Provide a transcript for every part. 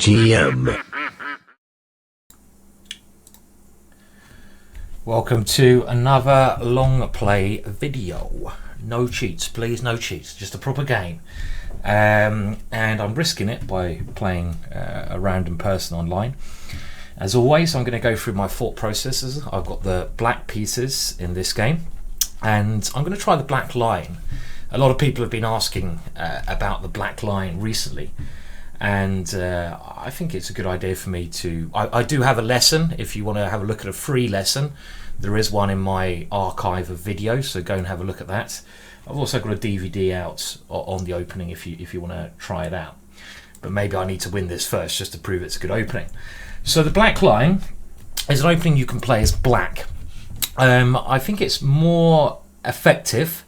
GingerGM. Welcome to another long play video. No cheats, please, no cheats, just a proper game. And I'm risking it by playing a random person online. As always, I'm going to go through my thought processes. I've got the black pieces in this game, and I'm going to try the black line. A lot of people have been asking about the black line recently, and I think it's a good idea for me to... I do have a lesson. If you want to have a look at a free lesson, there is one in my archive of videos, so go and have a look at that. I've also got a DVD out on the opening if you want to try it out. But maybe I need to win this first just to prove it's a good opening. So the black line is an opening you can play as black. I think it's more effective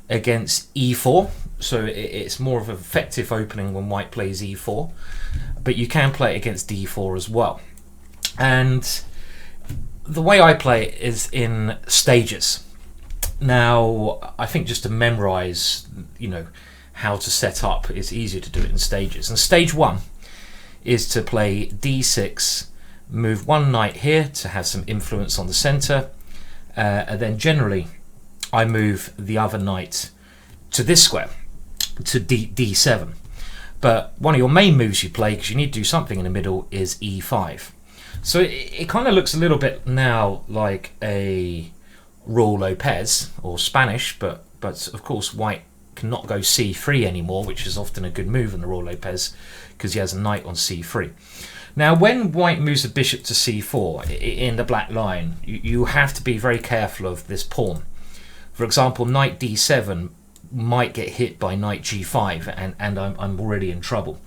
against e4, so it's more of an effective opening when white plays e4, but you can play it against d4 as well. And the way I play it is in stages. Now, I think just to memorize, how to set up, it's easier to do it in stages. And stage one is to play d6, move one knight here to have some influence on the center, and then generally I move the other knight to this square, to d7. But one of your main moves you play, because you need to do something in the middle, is e5. So it kind of looks a little bit now like a Raul Lopez or Spanish, but of course white cannot go c3 anymore, which is often a good move in the Raul Lopez because he has a knight on c3. Now, when white moves a bishop to c4 in the black line, you have to be very careful of this pawn. For example, knight d7 might get hit by knight g5, and I'm already in trouble.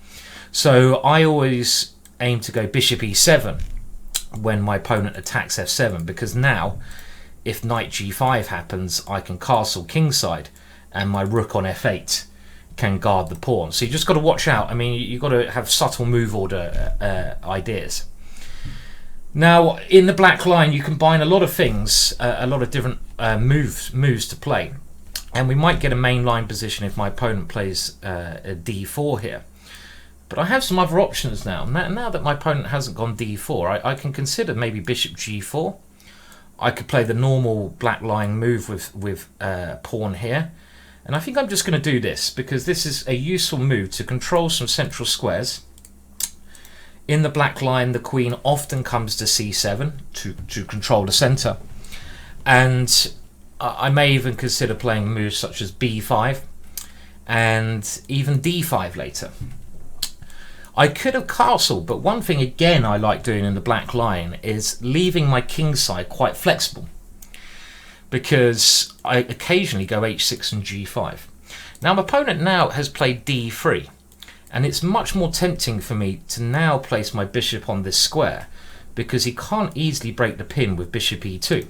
So I always aim to go bishop e7 when my opponent attacks f7, because now if knight g5 happens, I can castle kingside and my rook on f8 can guard the pawn. So you just got to watch out. I mean, you've got to have subtle move order ideas. Now, in the black line, you combine a lot of things, a lot of different moves to play. And we might get a main line position if my opponent plays a d4 here. But I have some other options now. Now that my opponent hasn't gone d4, I can consider maybe bishop g4. I could play the normal black line move with pawn here. And I think I'm just going to do this because this is a useful move to control some central squares. In the black line, the queen often comes to c7 to control the center. And I may even consider playing moves such as b5 and even d5 later. I could have castled, but one thing again I like doing in the black line is leaving my king side quite flexible, because I occasionally go h6 and g5. Now my opponent now has played d3, and it's much more tempting for me to now place my bishop on this square because he can't easily break the pin with bishop e2.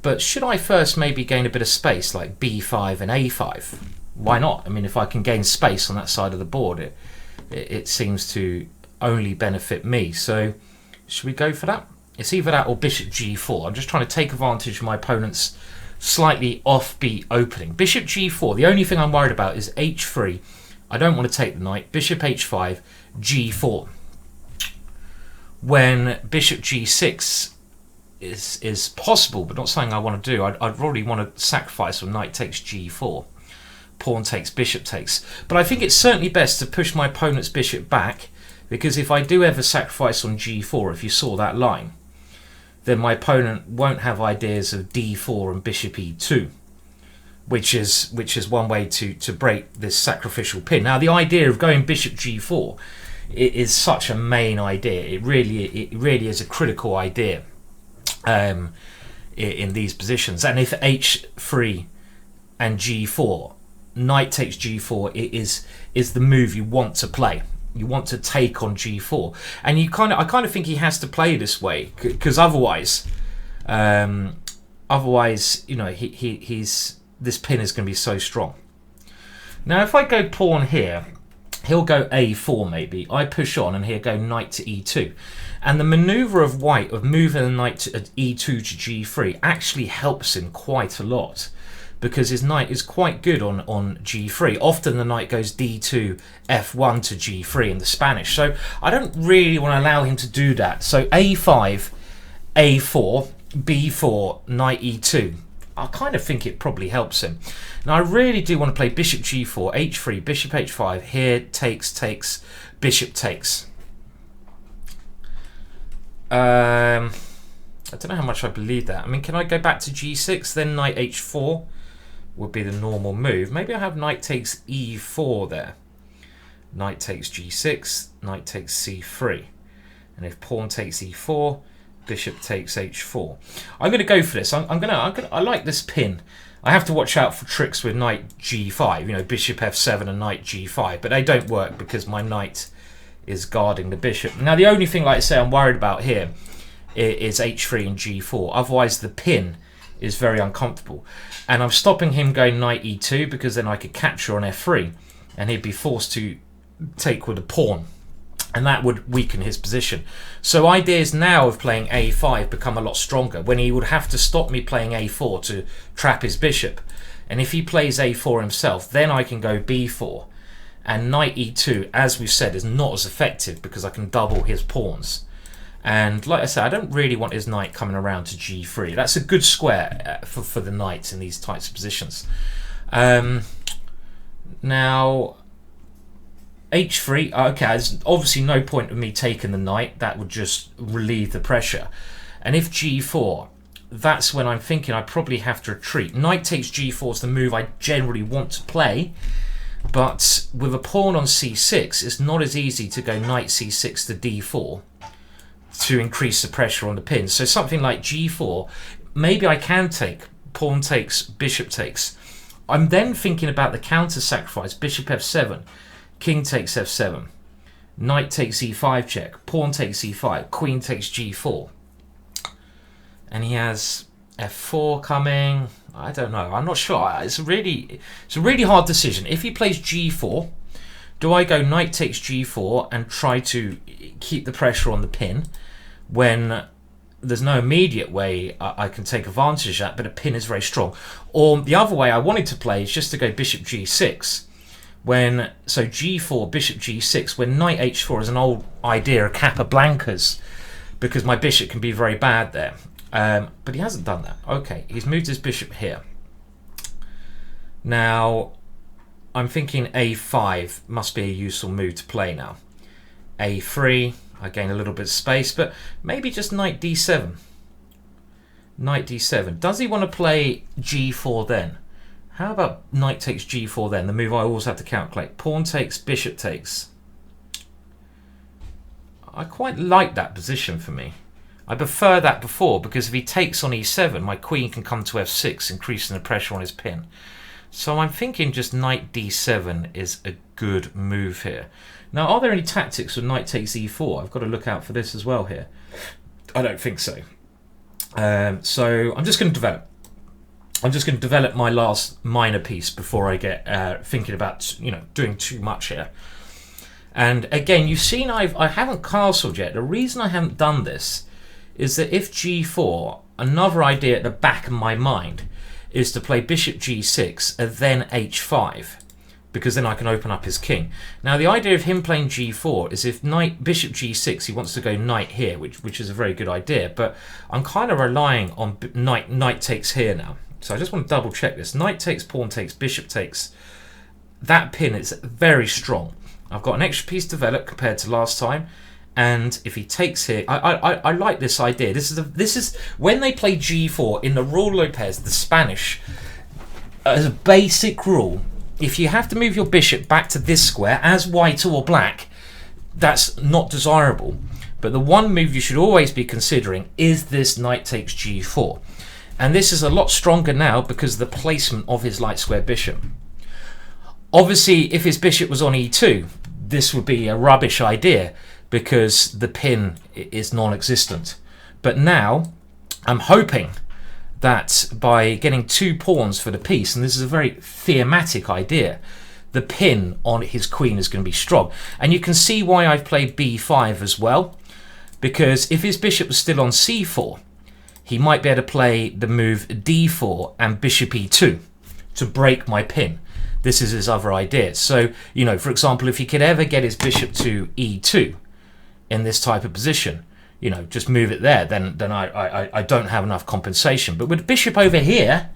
But should I first maybe gain a bit of space like b5 and a5? Why not? I mean, if I can gain space on that side of the board, it seems to only benefit me. So should we go for that? It's either that or bishop g4. I'm just trying to take advantage of my opponent's slightly offbeat opening. Bishop g4, the only thing I'm worried about is h3. I don't want to take the knight. Bishop h5, g4. When bishop g6 is possible, but not something I want to do, I'd really want to sacrifice when knight takes g4. Pawn takes, bishop takes. But I think it's certainly best to push my opponent's bishop back, because if I do ever sacrifice on g4, if you saw that line, then my opponent won't have ideas of d4 and bishop e2, which is one way to break this sacrificial pin. Now, the idea of going bishop g4 is such a main idea. It really is a critical idea in these positions. And if h3 and g4, knight takes g4 is the move you want to play. You want to take on g4, and I kind of think he has to play this way, because otherwise, he's this pin is going to be so strong. Now, if I go pawn here, he'll go a4 maybe. I push on, and he'll go knight to e2, and the maneuver of white of moving the knight to e2 to g3 actually helps him quite a lot, because his knight is quite good on g3. Often the knight goes d2, f1 to g3 in the Spanish. So I don't really want to allow him to do that. So a5, a4, b4, knight e2. I kind of think it probably helps him. Now I really do want to play bishop g4, h3, bishop h5. Here, takes, bishop takes. I don't know how much I believe that. I mean, can I go back to g6? Then knight h4 would be the normal move. Maybe I have knight takes e4 there. Knight takes g6, knight takes c3. And if pawn takes e4, bishop takes h4. I'm going to go for this. I like this pin. I have to watch out for tricks with knight g5, you know, bishop f7 and knight g5, but they don't work because my knight is guarding the bishop. Now the only thing, like I say, I'm worried about here is h3 and g4. Otherwise the pin is very uncomfortable. And I'm stopping him going knight e2 because then I could capture on f3 and he'd be forced to take with a pawn. And that would weaken his position. So ideas now of playing a5 become a lot stronger, when he would have to stop me playing a4 to trap his bishop. And if he plays a4 himself, then I can go b4. And knight e2, as we've said, is not as effective because I can double his pawns. And like I said, I don't really want his knight coming around to g3. That's a good square for the knights in these types of positions. Now, h3, okay, there's obviously no point of me taking the knight. That would just relieve the pressure. And if g4, that's when I'm thinking I probably have to retreat. Knight takes g4 is the move I generally want to play, but with a pawn on c6, it's not as easy to go knight c6 to d4 to increase the pressure on the pin. So something like g4, maybe I can take pawn takes, bishop takes. I'm then thinking about the counter sacrifice, bishop f7, king takes f7, knight takes e5 check, pawn takes e5, queen takes g4. And he has f4 coming. I don't know. I'm not sure. It's a really hard decision. If he plays g4, do I go knight takes g4 and try to keep the pressure on the pin when there's no immediate way I can take advantage of that, but a pin is very strong? Or the other way I wanted to play is just to go bishop g6. So g4, bishop g6, when knight h4 is an old idea, a Capablanca's, because my bishop can be very bad there. But he hasn't done that. Okay, he's moved his bishop here. Now, I'm thinking a5 must be a useful move to play now. a3, I gain a little bit of space, but maybe just knight d7. Knight d7. Does he want to play g4 then? How about knight takes g4 then? The move I always have to calculate. Pawn takes, bishop takes. I quite like that position for me. I prefer that before, because if he takes on e7, my queen can come to f6, increasing the pressure on his pin. So I'm thinking just knight d7 is a good move here. Now, are there any tactics with knight takes e4? I've got to look out for this as well here. I don't think so. So I'm just going to develop. I'm just going to develop my last minor piece before I get thinking about, you know, doing too much here. And again, you've seen I haven't castled yet. The reason I haven't done this is that if g4, another idea at the back of my mind is to play bishop g6 and then h5, because then I can open up his king. Now the idea of him playing g4 is if bishop g6, he wants to go knight here, which is a very good idea, but I'm kind of relying on knight takes here now. So I just want to double check this. Knight takes, pawn takes, bishop takes. That pin is very strong. I've got an extra piece developed compared to last time. And if he takes here, I like this idea. This is when they play g4 in the Rule Lopez, the Spanish, as a basic rule, if you have to move your bishop back to this square as white or black, that's not desirable. But the one move you should always be considering is this knight takes g4. And this is a lot stronger now because of the placement of his light square bishop. Obviously, if his bishop was on e2, this would be a rubbish idea because the pin is non-existent. But now, I'm hoping that by getting 2 pawns for the piece, and this is a very thematic idea, the pin on his queen is going to be strong. And you can see why I've played b5 as well, because if his bishop was still on c4, he might be able to play the move d4 and bishop e2. to break my pin. This is his other idea. So, you know, for example, if he could ever get his bishop to e2 in this type of position, you know, just move it there, then I don't have enough compensation. But with bishop over here,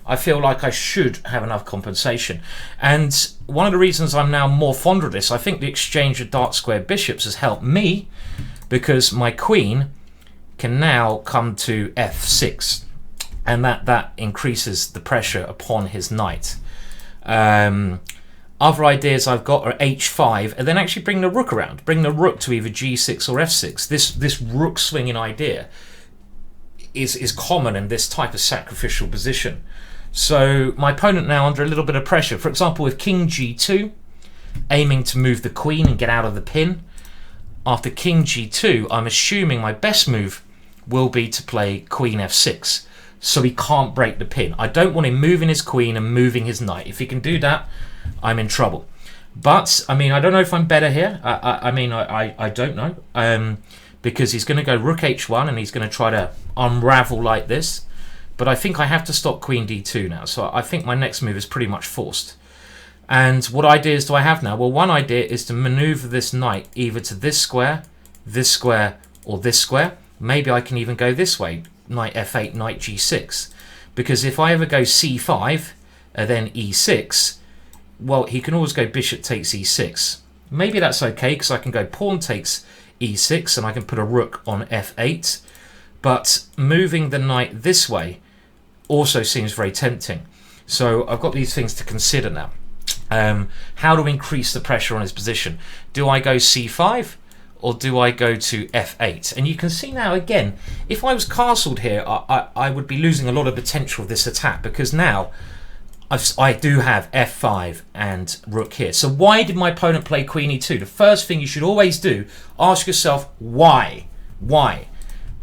I feel like I should have enough compensation. And one of the reasons I'm now more fond of this, I think the exchange of dark square bishops has helped me, because my queen can now come to f6, and that increases the pressure upon his knight. Other ideas I've got are h5, and then actually bring the rook around. Bring the rook to either g6 or f6. This rook swinging idea is common in this type of sacrificial position. So my opponent now under a little bit of pressure. For example, with king g2, aiming to move the queen and get out of the pin. After king g2, I'm assuming my best move will be to play queen f6, so he can't break the pin. I don't want him moving his queen and moving his knight. If he can do that, I'm in trouble. But I mean, I don't know if I'm better here. I don't know, because he's going to go rook h1 and he's going to try to unravel like this. But I think I have to stop queen d2 now. So I think my next move is pretty much forced. And what ideas do I have now? Well, one idea is to maneuver this knight either to this square, or this square. Maybe I can even go this way, knight f8, knight g6. Because if I ever go c5, and then e6, well, he can always go bishop takes e6. Maybe that's okay, because I can go pawn takes e6, and I can put a rook on f8. But moving the knight this way also seems very tempting. So I've got these things to consider now. How to increase the pressure on his position. Do I go c5 or do I go to f8? And you can see now again, if I was castled here, I would be losing a lot of potential of this attack, because now I do have f5 and rook here. So why did my opponent play queen e2? The first thing you should always do, ask yourself why. Why?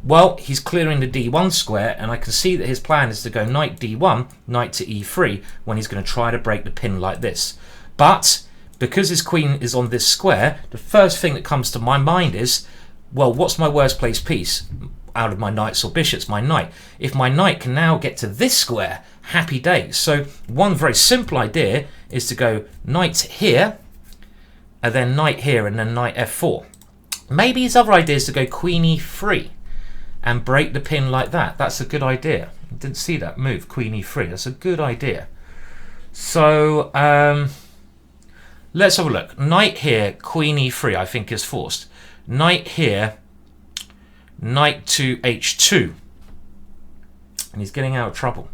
Well, he's clearing the d1 square, and I can see that his plan is to go knight d1, knight to e3, when he's going to try to break the pin like this. But because his queen is on this square, the first thing that comes to my mind is, well, what's my worst place piece out of my knights or bishops? My knight. If my knight can now get to this square, happy days. So one very simple idea is to go knight here, and then knight here, and then knight f4. Maybe his other idea is to go queen e3 and break the pin like that. That's a good idea. I didn't see that move, queen e3. That's a good idea. So let's have a look. Knight here, queen e3, I think is forced. Knight here, knight to h2. And he's getting out of trouble,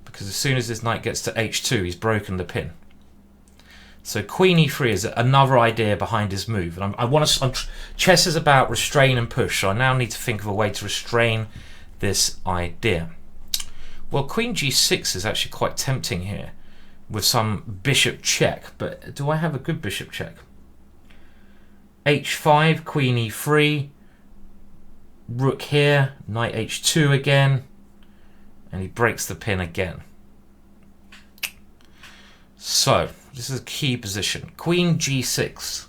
because as soon as his knight gets to h2, he's broken the pin. So queen e3 is another idea behind his move. And chess is about restrain and push, so I now need to think of a way to restrain this idea. Well, queen g6 is actually quite tempting here with some bishop check, but do I have a good bishop check? h5, queen e3, rook here, knight h2 again, and he breaks the pin again. So this is a key position. Queen g6,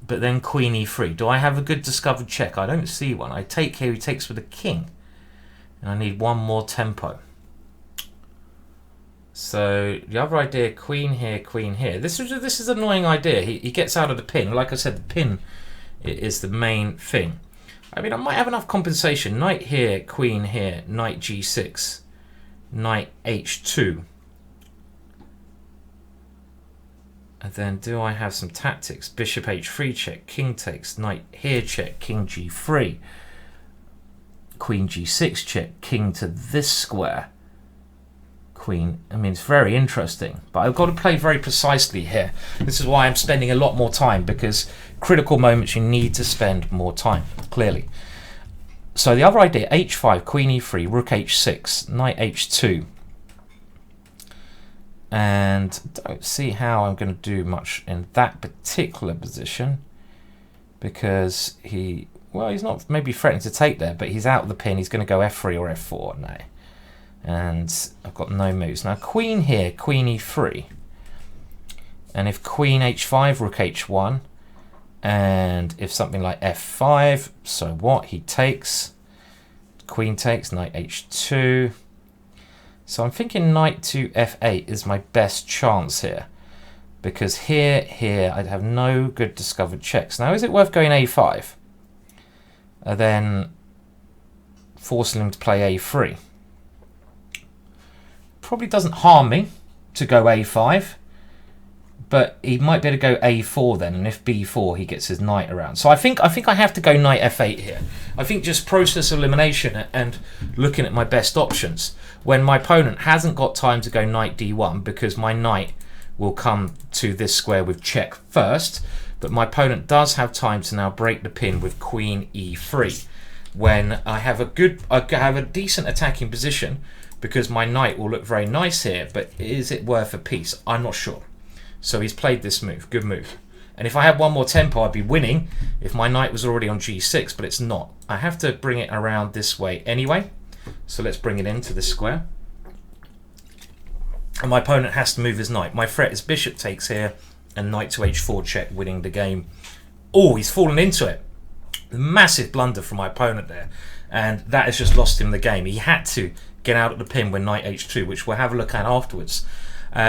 but then queen e3. Do I have a good discovered check? I don't see one. I take here, he takes with a king, and I need one more tempo. So the other idea, queen here, queen here. This is an annoying idea. He gets out of the pin. Like I said, the pin is the main thing. I mean, I might have enough compensation. Knight here, queen here, knight g6, knight h2. And then do I have some tactics? Bishop h3 check, king takes, knight here check, king g3, queen g6 check, king to this square, queen. I mean, it's very interesting, but I've got to play very precisely here. This is why I'm spending a lot more time, because critical moments you need to spend more time, clearly. So the other idea, h5, queen e3, rook h6, knight h2. And don't see how I'm going to do much in that particular position, because he's not maybe threatening to take there, but he's out of the pin. He's going to go f3 or f4 now, and I've got no moves. Now queen here, queen e3, and if queen h5, rook h1, and if something like f5, so what? He takes, queen takes, knight h2. So I'm thinking knight to f8 is my best chance here, because here I'd have no good discovered checks. Now, is it worth going a5 and then forcing him to play a3? Probably doesn't harm me to go a5, but he might be able to go a4 then, and if b4 he gets his knight around. So I think I have to go knight f8 here. I think just process elimination and looking at my best options, when my opponent hasn't got time to go knight d1 because my knight will come to this square with check first, but my opponent does have time to now break the pin with queen e3, when I have a decent attacking position, because my knight will look very nice here, but is it worth a piece? I'm not sure. So he's played this move. Good move. And if I had one more tempo, I'd be winning if my knight was already on g6, but it's not. I have to bring it around this way anyway. So let's bring it into this square. And my opponent has to move his knight. My threat is bishop takes here and knight to h4 check, winning the game. Oh, he's fallen into it. Massive blunder from my opponent there. And that has just lost him the game. He had to get out of the pin with knight h2, which we'll have a look at afterwards.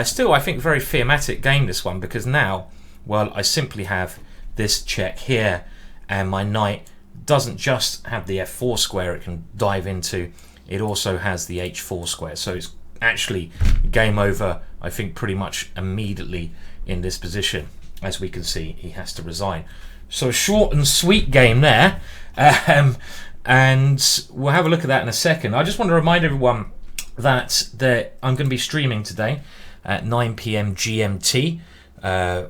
Still, I think very thematic game, this one, because now, well, I simply have this check here, and my knight doesn't just have the f4 square it can dive into, it also has the h4 square. So it's actually game over, I think, pretty much immediately in this position. As we can see, he has to resign. So a short and sweet game there, and we'll have a look at that in a second. I just want to remind everyone that I'm going to be streaming today at 9 p.m. GMT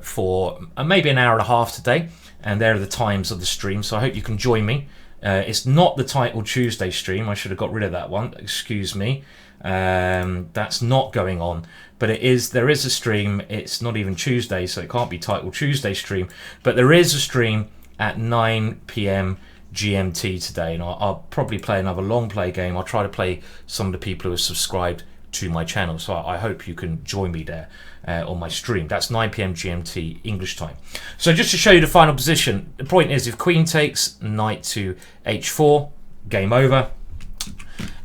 for maybe an hour and a half today, and there are the times of the stream, so I hope you can join me. It's not the Title Tuesday stream. I should have got rid of that one, excuse me. That's not going on, but there is a stream. It's not even Tuesday, so it can't be Title Tuesday stream, but there is a stream at 9 p.m. GMT today, and I'll probably play another long play game. I'll try to play some of the people who have subscribed to my channel, so I hope you can join me there on my stream. That's 9 p.m. GMT English time. So just to show you the final position, the point is, if queen takes, knight to h4, game over.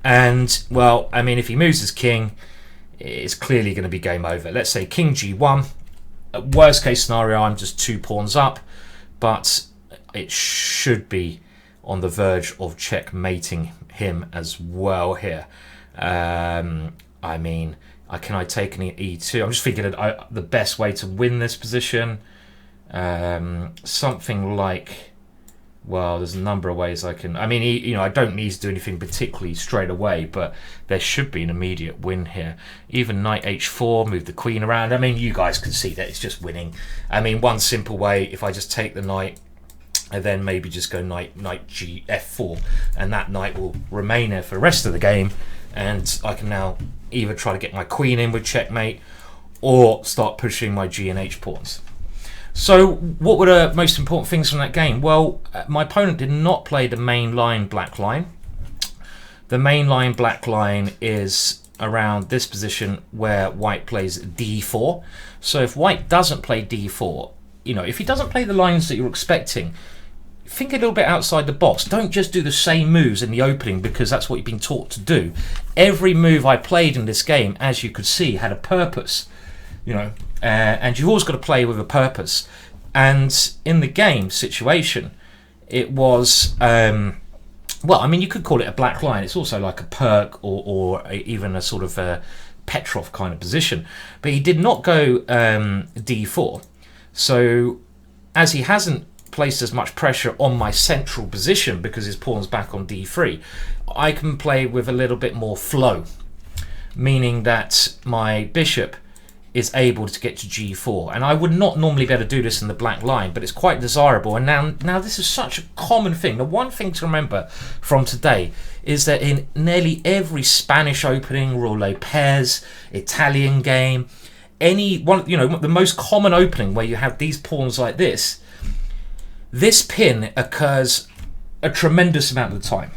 And, well, I mean, if he moves his king, it's clearly going to be game over. Let's say king g1. Worst case scenario, I'm just 2 pawns up, but it should be on the verge of checkmating him as well here. I mean, can I take an e2? I'm just thinking that the best way to win this position, something like, well, there's a number of ways I can. I mean, I don't need to do anything particularly straight away, but there should be an immediate win here. Even knight h4, move the queen around. I mean, you guys can see that it's just winning. I mean, one simple way, if I just take the knight and then maybe just go knight g f4, and that knight will remain there for the rest of the game, and I can now either try to get my queen in with checkmate or start pushing my g and h pawns. So what were the most important things from that game? Well, my opponent did not play the main line black line. The main line black line is around this position where white plays d4. So if white doesn't play d4, if he doesn't play the lines that you're expecting, think a little bit outside the box. Don't just do the same moves in the opening because that's what you've been taught to do. Every move I played in this game, as you could see, had a purpose. And you've always got to play with a purpose. And in the game situation, it was, well, I mean, you could call it a black line. It's also like a perk or even a sort of a Petrov kind of position. But he did not go d4. So as he hasn't placed as much pressure on my central position because his pawn's back on d3, I can play with a little bit more flow, meaning that my bishop is able to get to g4, and I would not normally be able to do this in the black line, but it's quite desirable. And now this is such a common thing. The one thing to remember from today is that in nearly every Spanish opening, Roulette pairs, Italian game, any one, the most common opening where you have these pawns like this pin occurs a tremendous amount of the time.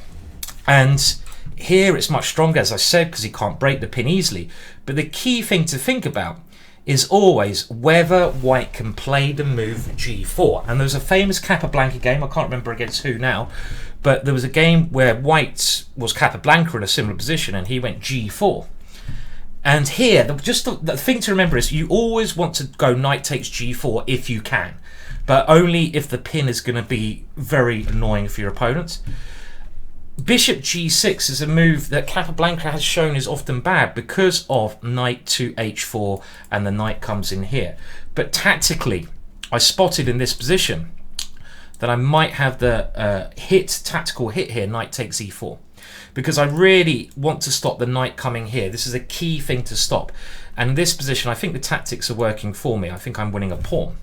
And here it's much stronger, as I said, because he can't break the pin easily. But the key thing to think about is always whether white can play the move g4. And there's a famous Capablanca game, I can't remember against who now, but there was a game where white was Capablanca in a similar position and he went g4. And here, the thing to remember is you always want to go knight takes g4 if you can, but only if the pin is going to be very annoying for your opponent. Bishop g6 is a move that Capablanca has shown is often bad because of knight to h4 and the knight comes in here. But tactically, I spotted in this position that I might have the tactical hit here, knight takes e4. Because I really want to stop the knight coming here. This is a key thing to stop. And in this position, I think the tactics are working for me. I think I'm winning a pawn.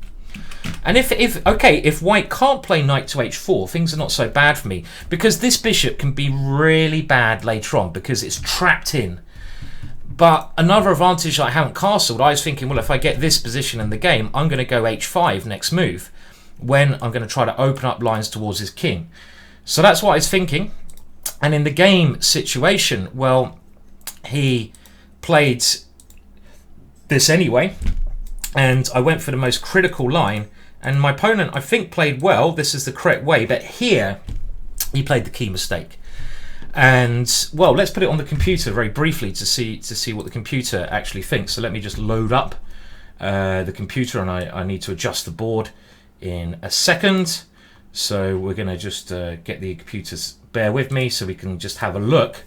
And if white can't play knight to h4, things are not so bad for me, because this bishop can be really bad later on because it's trapped in. But another advantage I haven't castled, I was thinking, well, if I get this position in the game, I'm going to go h5 next move, when I'm going to try to open up lines towards his king. So that's what I was thinking. And in the game situation, well, he played this anyway, and I went for the most critical line, and my opponent, I think, played well. This is the correct way, but here he played the key mistake. And well, let's put it on the computer very briefly to see what the computer actually thinks. So let me just load up the computer, and I need to adjust the board in a second. So we're going to just get the computers, bear with me, so we can just have a look.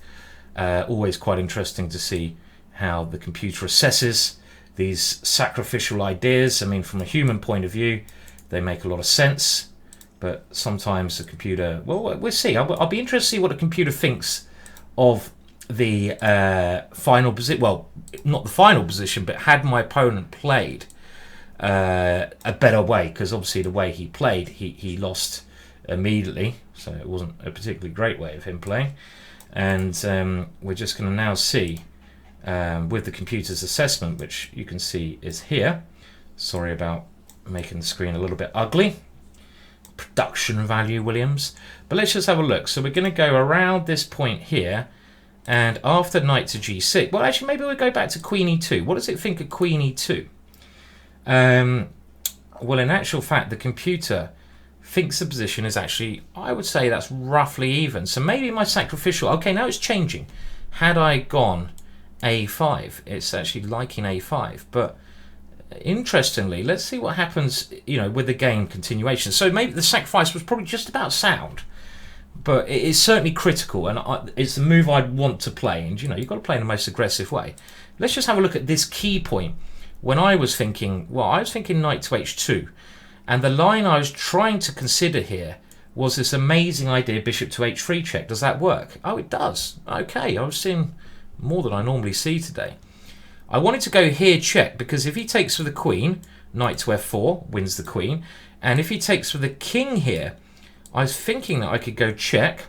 Always quite interesting to see how the computer assesses these sacrificial ideas. I mean, from a human point of view, they make a lot of sense, but sometimes the computer, well, we'll see. I'll be interested to see what the computer thinks of the final position. Well, not the final position, but had my opponent played a better way, because obviously the way he played, he lost immediately, so it wasn't a particularly great way of him playing. And we're just going to now see with the computer's assessment, which you can see is here. Sorry about making the screen a little bit ugly. Production value, Williams. But let's just have a look. So we're going to go around this point here, and after knight to g6, well, actually, maybe we'll go back to queen e2. What does it think of queen e2? Well, in actual fact, the computer thinks the position is actually, I would say that's roughly even. So maybe my sacrificial, okay, now it's changing. Had I gone a5, it's actually liking a5. But interestingly, let's see what happens, with the game continuation. So maybe the sacrifice was probably just about sound, but it is certainly critical, and it's the move I'd want to play. And you've got to play in the most aggressive way. Let's just have a look at this key point. When I was thinking, I was thinking knight to h2, and the line I was trying to consider here was this amazing idea, bishop to h3 check. Does that work? Oh, it does. Okay, I was seeing more than I normally see today. I wanted to go here check, because if he takes for the queen, knight to f4 wins the queen, and if he takes for the king here, I was thinking that I could go check,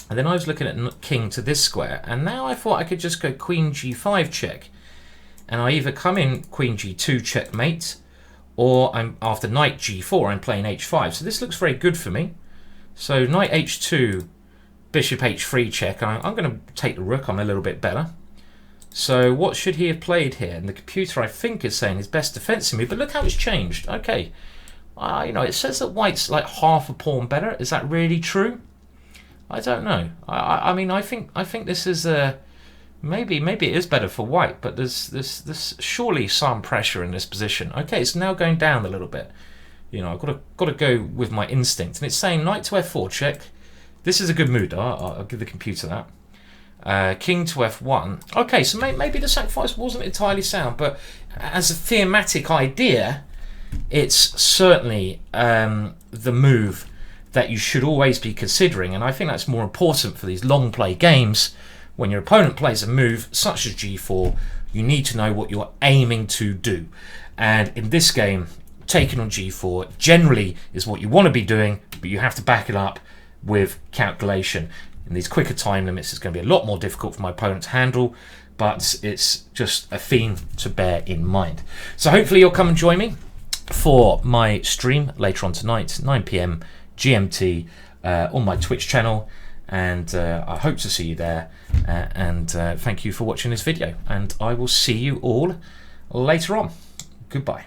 and then I was looking at king to this square, and now I thought I could just go queen g5 check, and I either come in queen g2 checkmate, or after knight g4 I'm playing h5. So this looks very good for me. So knight h2, bishop h3 check. I'm going to take the rook. I'm a little bit better. So what should he have played here? And the computer, I think, is saying his best defensive move. But look how it's changed. Okay, it says that white's like half a pawn better. Is that really true? I don't know. I mean, I think this is maybe it is better for white, but there's surely some pressure in this position. Okay, it's now going down a little bit. I've got to go with my instinct, and it's saying knight to f4 check. This is a good move. I'll give the computer that. King to f1. Okay, so maybe the sacrifice wasn't entirely sound, but as a thematic idea, it's certainly the move that you should always be considering, and I think that's more important for these long play games. When your opponent plays a move such as g4, you need to know what you're aiming to do. And in this game, taking on g4 generally is what you want to be doing, but you have to back it up with calculation. In these quicker time limits, it's going to be a lot more difficult for my opponent to handle, but it's just a theme to bear in mind. So hopefully you'll come and join me for my stream later on tonight, 9 PM GMT, on my Twitch channel. And I hope to see you there, and thank you for watching this video, and I will see you all later on. Goodbye.